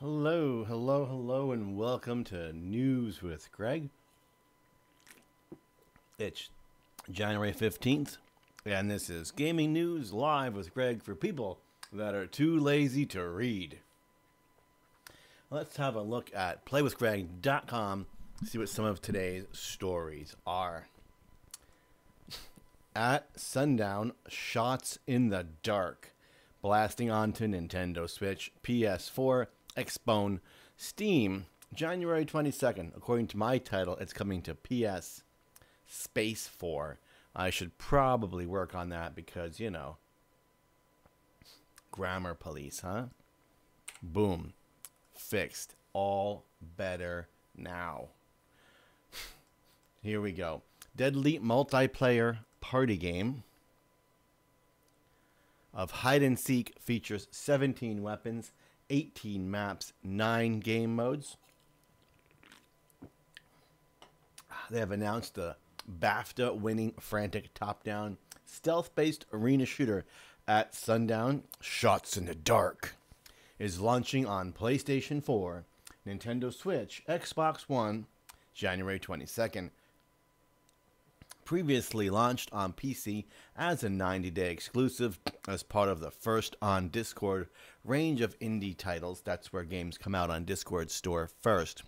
Hello, hello, hello, and welcome to News with Greg. It's January 15th, and this is Gaming News Live with Greg for people that are too lazy to read. Let's have a look at playwithgreg.com, see what some of today's stories are. At sundown, shots in the dark, blasting onto Nintendo Switch, PS4, Xbone, Steam, January 22nd. According to my title, it's coming to PS Space 4. I should probably work on that because, you know, grammar police, huh? Boom. Fixed. All better now. Here we go. Deadly multiplayer party game of hide and seek features 17 weapons, 18 maps, 9 game modes. They have announced the BAFTA-winning frantic top-down stealth-based arena shooter At Sundown. Shots in the Dark is launching on PlayStation 4, Nintendo Switch, Xbox One, January 22nd. Previously launched on PC as a 90-day exclusive as part of the First on Discord range of indie titles. That's where games come out on Discord store first,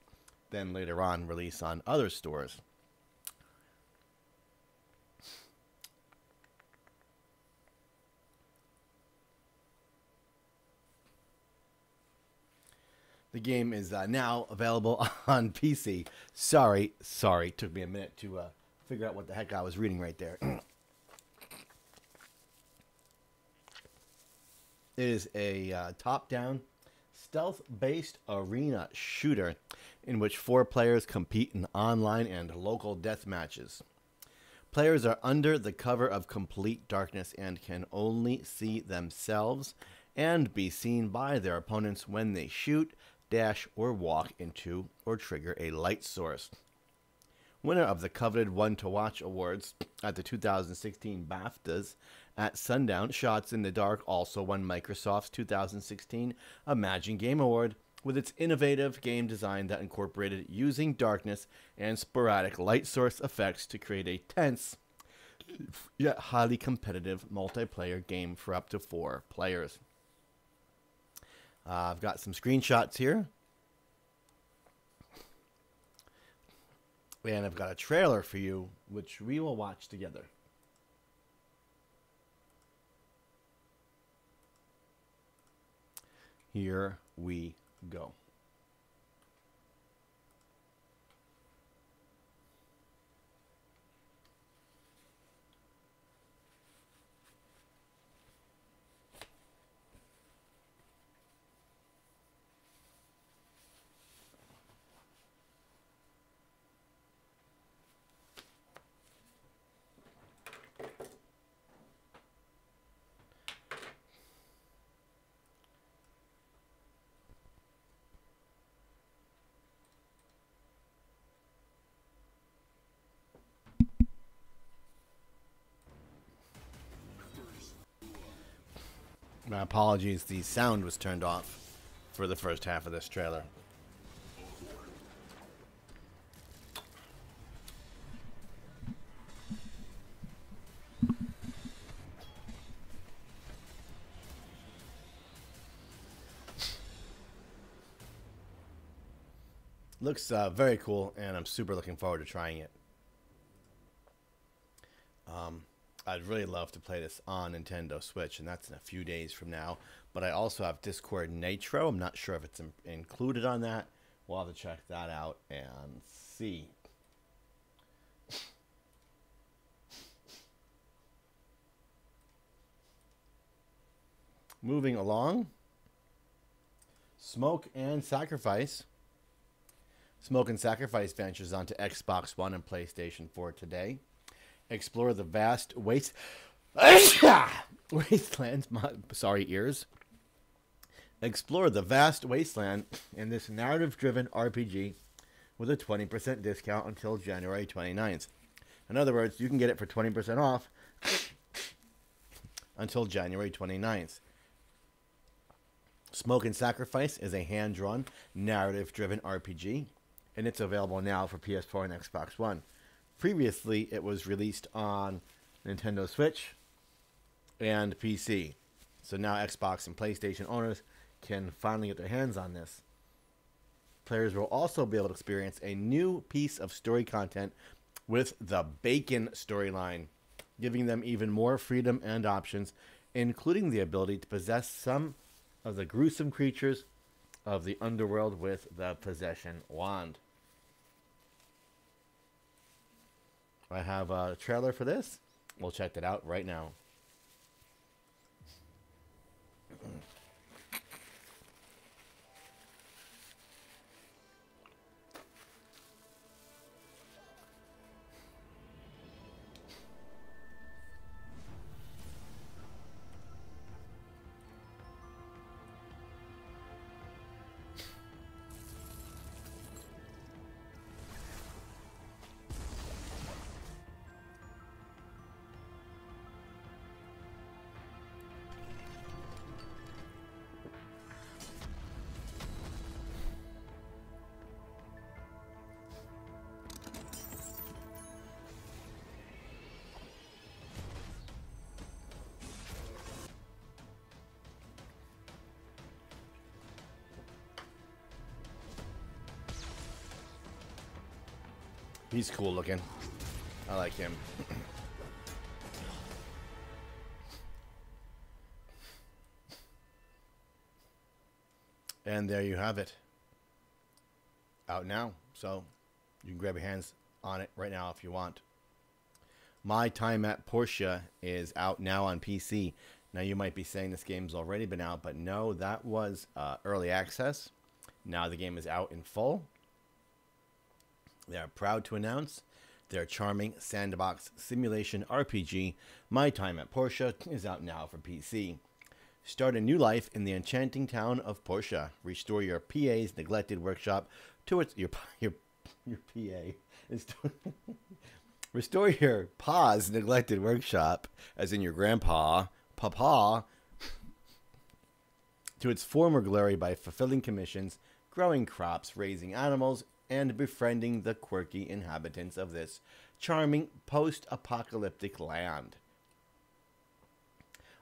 then later on release on other stores. The game is now available on PC. Sorry, took me a minute to figure out what the heck I was reading right there. It is a top-down, stealth-based arena shooter in which 4 players compete in online and local death matches. Players are under the cover of complete darkness and can only see themselves and be seen by their opponents when they shoot, dash, or walk into or trigger a light source. Winner of the coveted One to Watch Awards at the 2016 BAFTAs, At Sundown, Shots in the Dark also won Microsoft's 2016 Imagine Game Award with its innovative game design that incorporated using darkness and sporadic light source effects to create a tense yet highly competitive multiplayer game for up to 4 players. I've got some screenshots here. And I've got a trailer for you, which we will watch together. Here we go. My apologies, the sound was turned off for the first half of this trailer. Looks very cool, and I'm super looking forward to trying it. I'd really love to play this on Nintendo Switch, and that's in a few days from now. But I also have Discord Nitro. I'm not sure if it's included on that. We'll have to check that out and see. Moving along. Smoke and Sacrifice. Smoke and Sacrifice ventures onto Xbox One and PlayStation 4 today. Explore the vast wastelands. Sorry, ears. Explore the vast wasteland in this narrative-driven RPG with a 20% discount until January 29th. In other words, you can get it for 20% off until January 29th. Smoke and Sacrifice is a hand-drawn, narrative-driven RPG, and it's available now for PS4 and Xbox One. Previously, it was released on Nintendo Switch and PC. So now Xbox and PlayStation owners can finally get their hands on this. Players will also be able to experience a new piece of story content with the Bacon storyline, giving them even more freedom and options, including the ability to possess some of the gruesome creatures of the underworld with the Possession Wand. I have a trailer for this. We'll check that out right now. He's cool looking. I like him. And there you have it. Out now. So you can grab your hands on it right now if you want. My Time at Portia is out now on PC. Now you might be saying this game's already been out, but no, that was early access. Now the game is out in full. They are proud to announce their charming sandbox simulation RPG, My Time at Portia, is out now for PC. Start a new life in the enchanting town of Portia. Restore your PA's neglected workshop to its Restore your pa's neglected workshop, as in your grandpa, papa, to its former glory by fulfilling commissions, growing crops, raising animals, and befriending the quirky inhabitants of this charming post-apocalyptic land.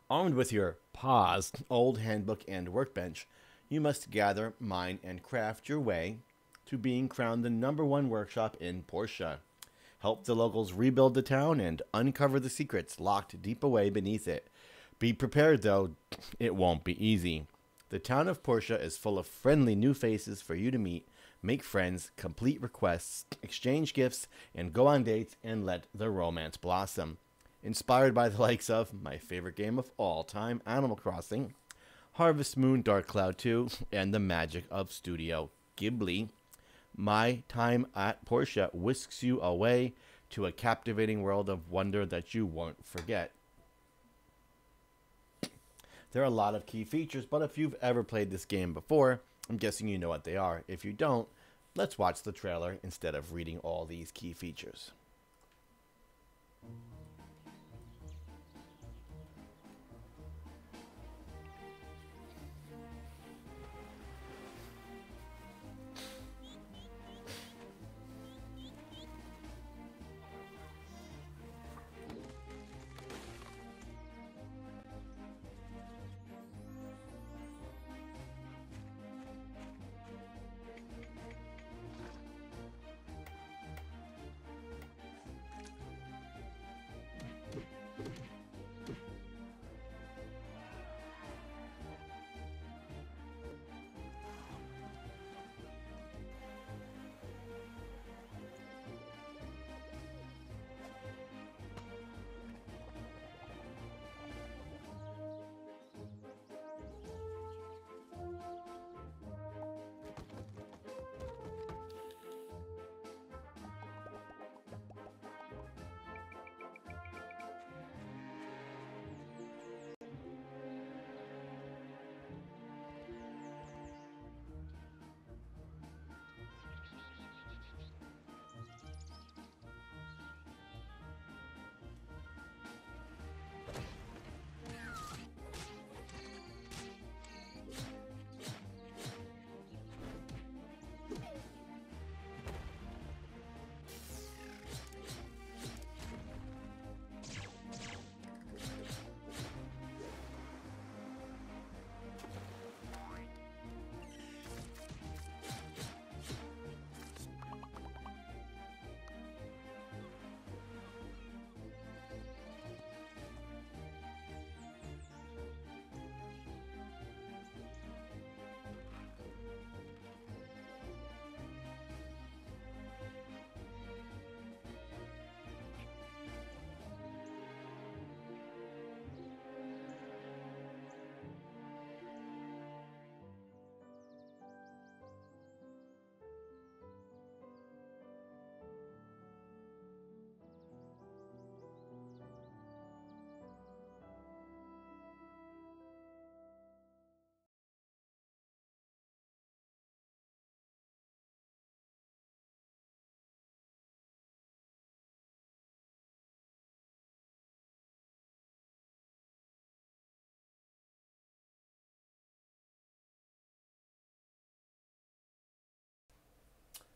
Armed with your pa's old handbook and workbench, you must gather, mine, and craft your way to being crowned the #1 workshop in Portia. Help the locals rebuild the town and uncover the secrets locked deep away beneath it. Be prepared, though, it won't be easy. The town of Portia is full of friendly new faces for you to meet, make friends, complete requests, exchange gifts, and go on dates and let the romance blossom. Inspired by the likes of my favorite game of all time, Animal Crossing, Harvest Moon, Dark Cloud 2, and the magic of Studio Ghibli, My Time at Portia whisks you away to a captivating world of wonder that you won't forget. There are a lot of key features, but if you've ever played this game before, I'm guessing you know what they are. If you don't, let's watch the trailer instead of reading all these key features.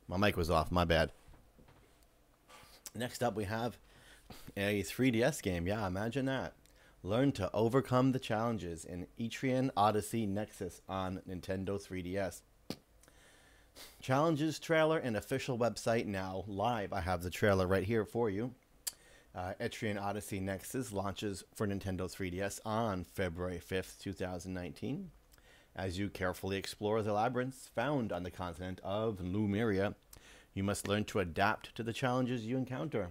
My mic was off. My bad. Next up, we have a 3DS game. Yeah, imagine that. Learn to overcome the challenges in Etrian Odyssey Nexus on Nintendo 3DS. Challenges trailer and official website now live. I have the trailer right here for you. Etrian Odyssey Nexus launches for Nintendo 3DS on February 5th, 2019. As you carefully explore the labyrinths found on the continent of Lumeria, you must learn to adapt to the challenges you encounter.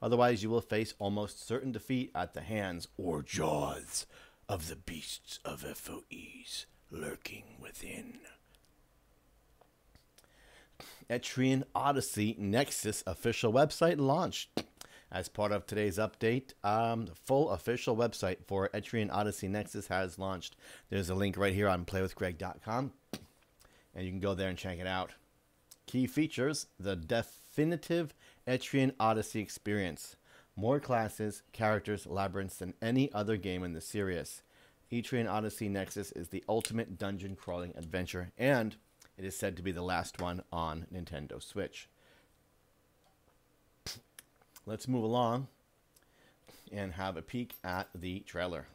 Otherwise, you will face almost certain defeat at the hands or jaws of the beasts of FOEs lurking within. Etrian Odyssey Nexus official website launched. As part of today's update, the full official website for Etrian Odyssey Nexus has launched. There's a link right here on playwithgreg.com, and you can go there and check it out. Key features: the definitive Etrian Odyssey experience. More classes, characters, labyrinths than any other game in the series. Etrian Odyssey Nexus is the ultimate dungeon crawling adventure, and it is said to be the last one on Nintendo Switch. Let's move along and have a peek at the trailer.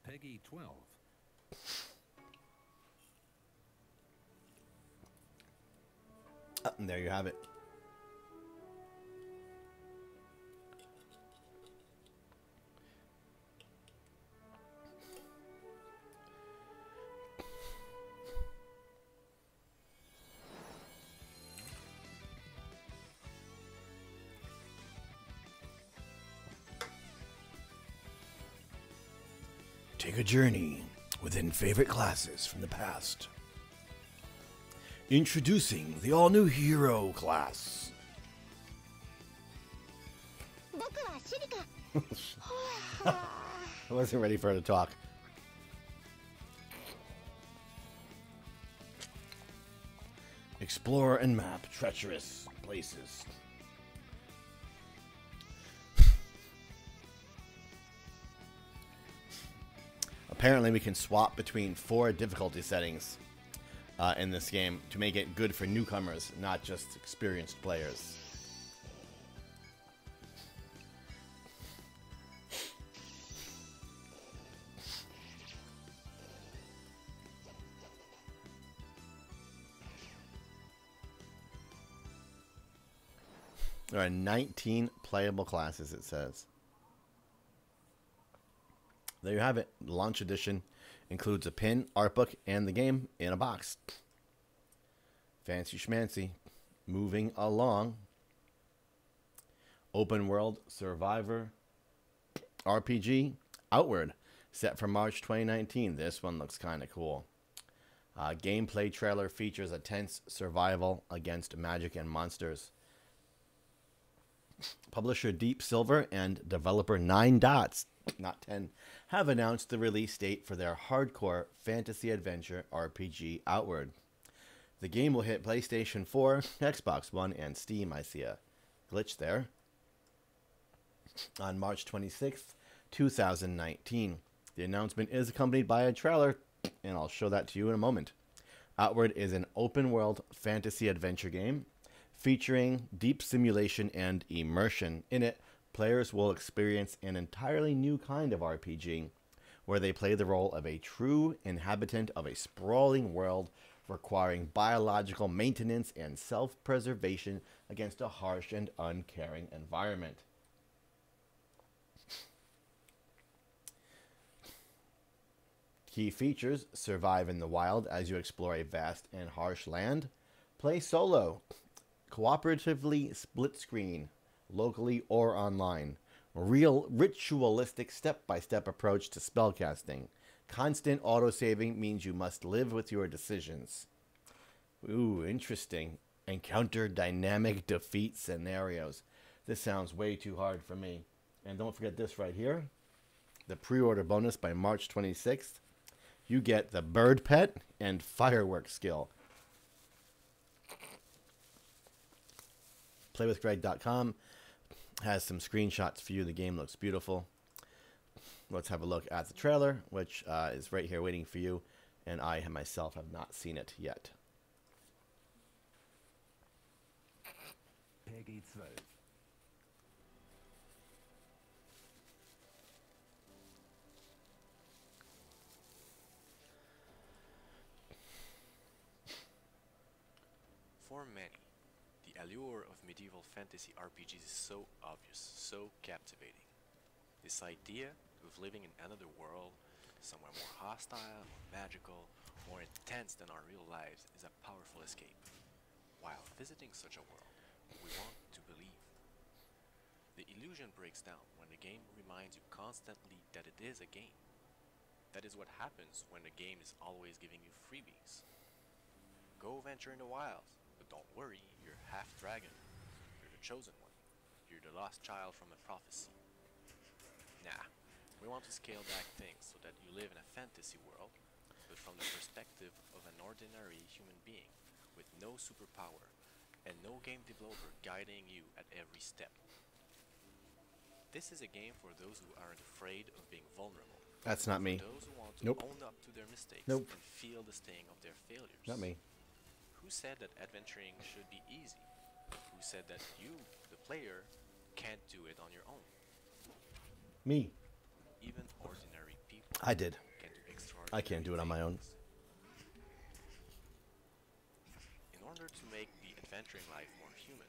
Peggy 12. And there you have it. Take a journey within favorite classes from the past. Introducing the all-new Hero class. I wasn't ready for her to talk. Explore and map treacherous places. Apparently, we can swap between 4 difficulty settings in this game to make it good for newcomers, not just experienced players. There are 19 playable classes, it says. There you have it. The launch edition includes a pin, art book, and the game in a box. Fancy schmancy. Moving along. Open world survivor RPG Outward, set for March 2019. This one looks kind of cool. Gameplay trailer features a tense survival against magic and monsters. Publisher Deep Silver and developer 9 Dots, not 10, have announced the release date for their hardcore fantasy adventure RPG Outward. The game will hit PlayStation 4, Xbox One, and Steam. I see a glitch there. On March 26th, 2019. The announcement is accompanied by a trailer, and I'll show that to you in a moment. Outward is an open-world fantasy adventure game featuring deep simulation and immersion. In it, players will experience an entirely new kind of RPG, where they play the role of a true inhabitant of a sprawling world requiring biological maintenance and self-preservation against a harsh and uncaring environment. Key features: survive in the wild as you explore a vast and harsh land. Play solo. Cooperatively split screen, locally or online. Real ritualistic step-by-step approach to spellcasting. Constant auto-saving means you must live with your decisions. Ooh, interesting. Encounter dynamic defeat scenarios. This sounds way too hard for me. And don't forget this right here. The pre-order bonus by March 26th. You get the bird pet and fireworks skill. Playwithgreg.com has some screenshots for you. The game looks beautiful. Let's have a look at the trailer, which is right here waiting for you. and I myself have not seen it yet. Peggy 12. For many, the allure of medieval fantasy RPGs is so obvious, so captivating. This idea of living in another world, somewhere more hostile, more magical, more intense than our real lives, is a powerful escape. While visiting such a world, we want to believe. The illusion breaks down when the game reminds you constantly that it is a game. That is what happens when the game is always giving you freebies. Go venture in the wilds, but don't worry, you're half dragon. You're the chosen one. You're the lost child from a prophecy. Nah, we want to scale back things so that you live in a fantasy world, but from the perspective of an ordinary human being with no superpower and no game developer guiding you at every step. This is a game for those who aren't afraid of being vulnerable. That's not me. For those who want to Nope. own up to their mistakes Nope. and feel the sting of their failures. Not me. Who said that adventuring should be easy? Who said that you, the player, can't do it on your own? Me. Even ordinary people I did. can do extraordinary I can't do it on my own. things. In order to make the adventuring life more human,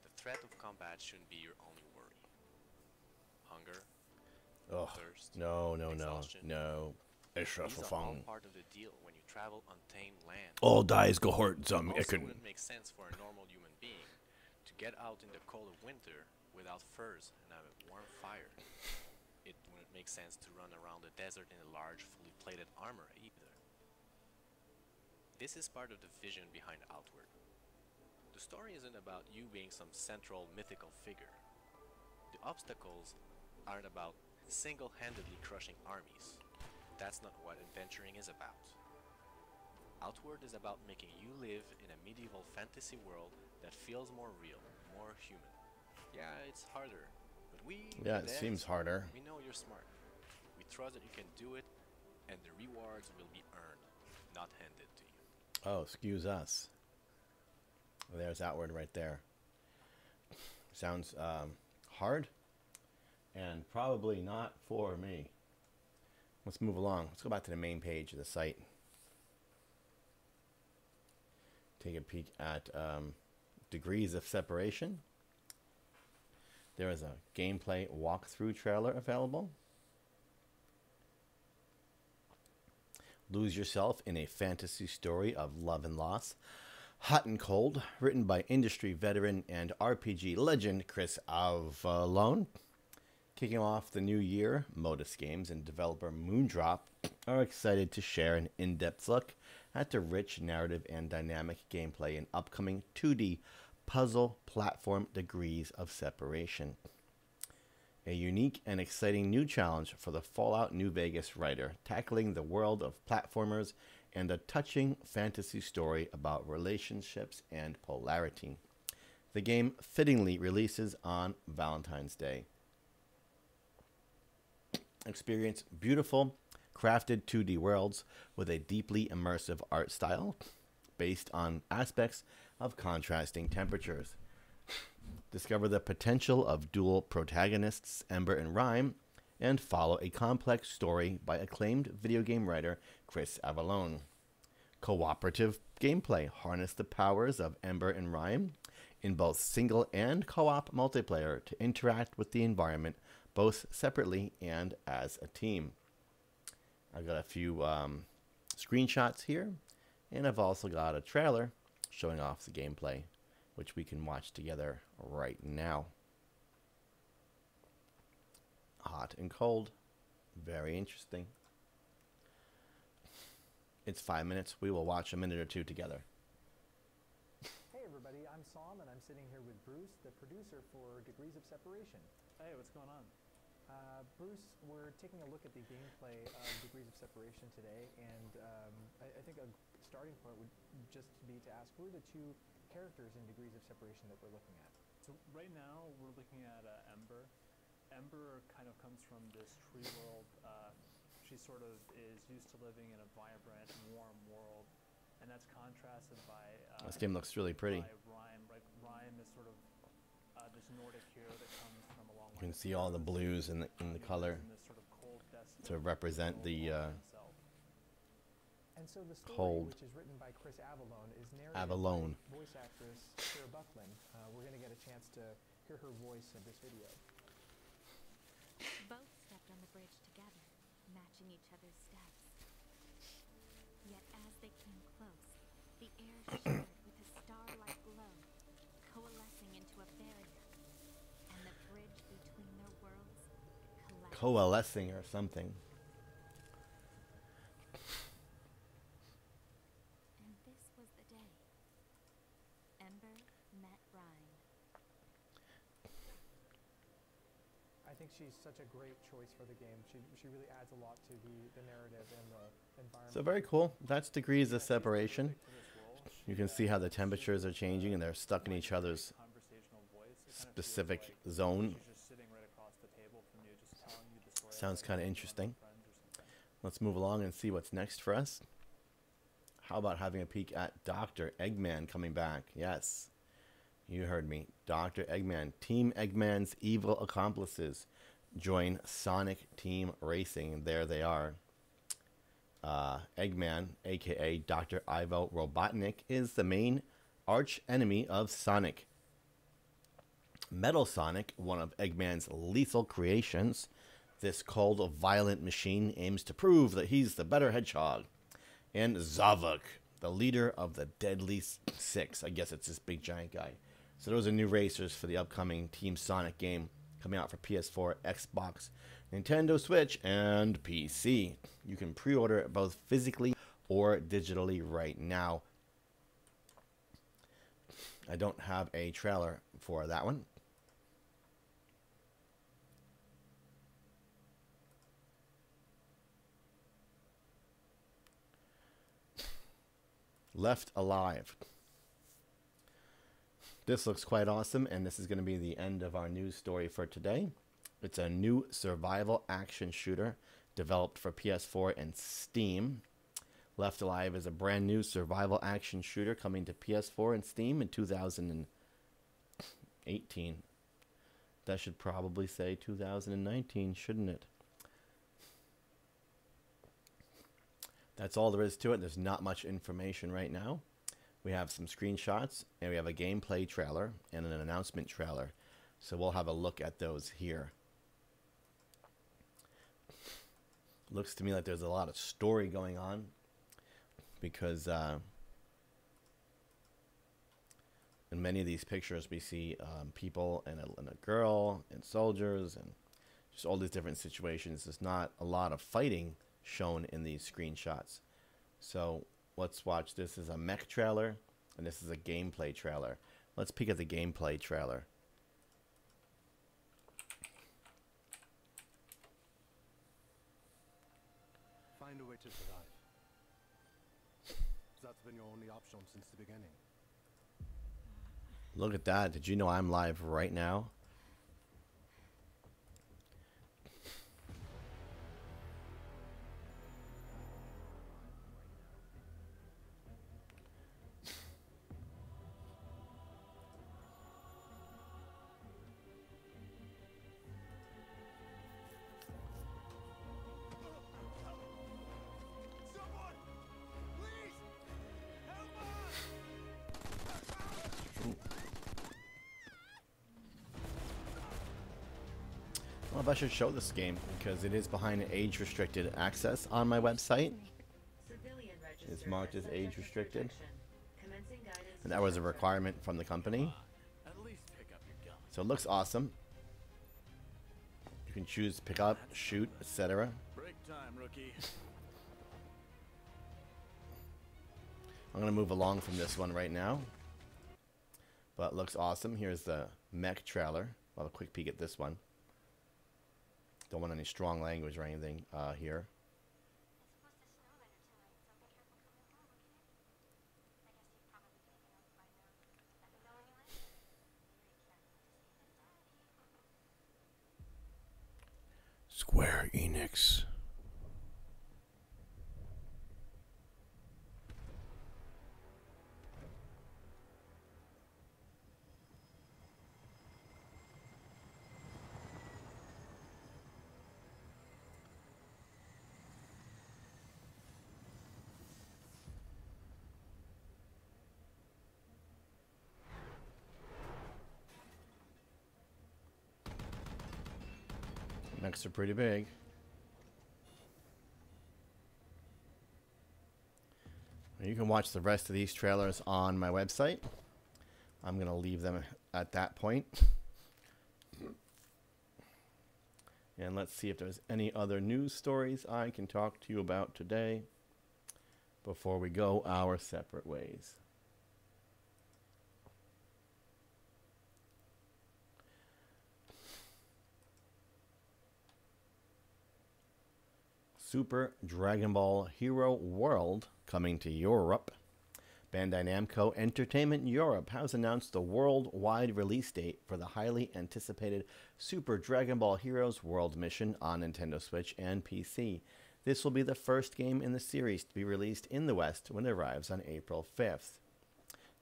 the threat of combat shouldn't be your only worry. Hunger, Oh, thirst, no. exhaustion. It's These stressful are all fun. part of the deal when you travel untamed land. All dies gehört zum It also Ecken. wouldn't make sense for a normal human being to get out in the cold of winter without furs and have a warm fire. It wouldn't make sense to run around the desert in a large, fully plated armor either. This is part of the vision behind Outward. The story isn't about you being some central mythical figure. The obstacles aren't about single-handedly crushing armies. That's not what adventuring is about. Outward is about making you live in a medieval fantasy world that feels more real, more human. Yeah, it's harder, but Yeah, the it seems devs, harder. we know you're smart. We trust that you can do it, and the rewards will be earned, not handed to you. Oh, excuse us. There's Outward right there. Sounds hard and probably not for me. Let's move along. Let's go back to the main page of the site. Take a peek at Degrees of Separation. There is a gameplay walkthrough trailer available. Lose yourself in a fantasy story of love and loss. Hot and Cold, written by industry veteran and RPG legend Chris Avallone. Kicking off the new year, Modus Games and developer Moondrop are excited to share an in-depth look at the rich narrative and dynamic gameplay in upcoming 2D puzzle platform Degrees of Separation. A unique and exciting new challenge for the Fallout New Vegas writer, tackling the world of platformers and a touching fantasy story about relationships and polarity. The game fittingly releases on Valentine's Day. Experience beautiful, crafted 2D worlds with a deeply immersive art style based on aspects of contrasting temperatures. Discover the potential of dual protagonists, Ember and Rhyme, and follow a complex story by acclaimed video game writer Chris Avallone. Cooperative gameplay. Harness the powers of Ember and Rhyme in both single and co-op multiplayer to interact with the environment both separately and as a team. I've got a few screenshots here, and I've also got a trailer showing off the gameplay, which we can watch together right now. Hot and Cold. Very interesting. It's 5 minutes. We will watch a minute or two together. Hey everybody, I'm Sam and I'm sitting here with Bruce, the producer for Degrees of Separation. Hey, what's going on? Bruce, we're taking a look at the gameplay of Degrees of Separation today, and I think a starting point would just be to ask who are the two characters in Degrees of Separation that we're looking at? So right now we're looking at Ember. Ember kind of comes from this tree world. She she sort of is used to living in a vibrant, warm world, and that's contrasted by This game looks really pretty. by Rhyme. Right, Rhyme is sort of this Nordic hero that comes from a long You can line of see all the heroes. blues in the He color lives in this sort of cold, desolate to represent world the all by himself. And so the story, Cold. which is written by Chris Avallone, is narrated Avallone. by voice actress Sarah Buckland. We're going to get a chance to hear her voice in this video. Both stepped on the bridge together, matching each other's steps. Yet as they came close, the air shimmered with a star-like glow, coalescing into a barrier, and the bridge between their worlds collapsed. Coalescing or something. And this was the day Ember met Rhyme. I think she's such a great choice for the game. She really adds a lot to the narrative and the environment. So very cool. That's degrees of separation. You can see how the temperatures are changing and they're stuck in each other's Conversational voice. It kind of feels specific like zone. she's just sitting right across the table from you, just telling you the story. Sounds of kind of one interesting. friends or something. Let's move along and see what's next for us. How about having a peek at Dr. Eggman coming back? Yes, you heard me. Dr. Eggman. Team Eggman's evil accomplices join Sonic Team Racing. And there they are. Eggman, aka Dr. Ivo Robotnik, is the main arch enemy of Sonic. Metal Sonic, one of Eggman's lethal creations, this cold, violent machine aims to prove that he's the better hedgehog. And Zavok, the leader of the Deadly Six. I guess it's this big giant guy. So those are new racers for the upcoming Team Sonic game coming out for PS4, Xbox, Nintendo Switch, and PC. You can pre-order it both physically or digitally right now. I don't have a trailer for that one. Left Alive. This looks quite awesome, and this is going to be the end of our news story for today. It's a new survival action shooter developed for PS4 and Steam. Left Alive is a brand new survival action shooter coming to PS4 and Steam in 2018. That should probably say 2019, shouldn't it? That's all there is to it. There's not much information right now. We have some screenshots, and we have a gameplay trailer and an announcement trailer. So we'll have a look at those here. Looks to me like there's a lot of story going on because in many of these pictures we see people and a girl and soldiers and just all these different situations. There's not a lot of fighting shown in these screenshots. So let's watch. This is a mech trailer and this is a gameplay trailer. Let's peek at the gameplay trailer. Find a way to survive. That's been your only option since the beginning. Look at that. Did you know I'm live right now? Well, if I should show this game because it is behind age-restricted access on my website. It's marked as age-restricted, and that was a requirement from the company. At least pick up your gun. So it looks awesome. You can choose pick up, shoot, etc. Break time, rookie. I'm gonna move along from this one right now, but it looks awesome. Here's the mech trailer. I'll have a quick peek at this one. Don't want any strong language or anything here. Square Enix. Mechs are pretty big. You can watch the rest of these trailers on my website. I'm going to leave them at that point. And let's see if there's any other news stories I can talk to you about today before we go our separate ways. Super Dragon Ball Hero World coming to Europe. Bandai Namco Entertainment Europe has announced the worldwide release date for the highly anticipated Super Dragon Ball Heroes World Mission on Nintendo Switch and PC. This will be the first game in the series to be released in the West when it arrives on April 5th.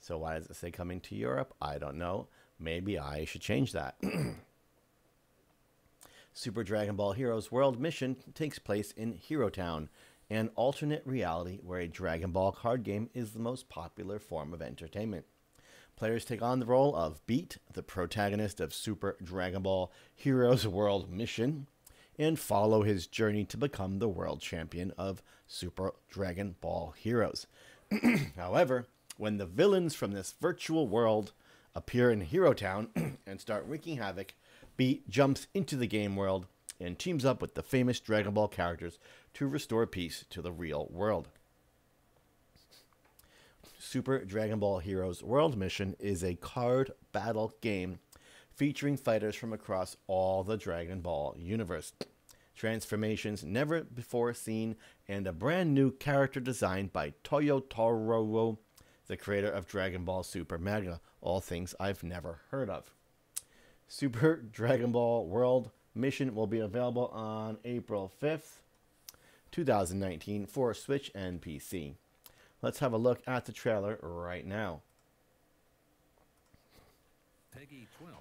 So why does it say coming to Europe? I don't know. Maybe I should change that. Super Dragon Ball Heroes World Mission takes place in Hero Town, an alternate reality where a Dragon Ball card game is the most popular form of entertainment. Players take on the role of Beat, the protagonist of Super Dragon Ball Heroes World Mission, and follow his journey to become the world champion of Super Dragon Ball Heroes. However, when the villains from this virtual world appear in Hero Town and start wreaking havoc, Beat jumps into the game world and teams up with the famous Dragon Ball characters to restore peace to the real world. Super Dragon Ball Heroes World Mission is a card battle game featuring fighters from across all the Dragon Ball universe. Transformations never before seen, and a brand new character designed by Toyotaro, the creator of Dragon Ball Super Mega, all things I've never heard of. Super Dragon Ball World Mission will be available on April 5th, 2019 for Switch and PC. Let's have a look at the trailer right now. Peggy 12.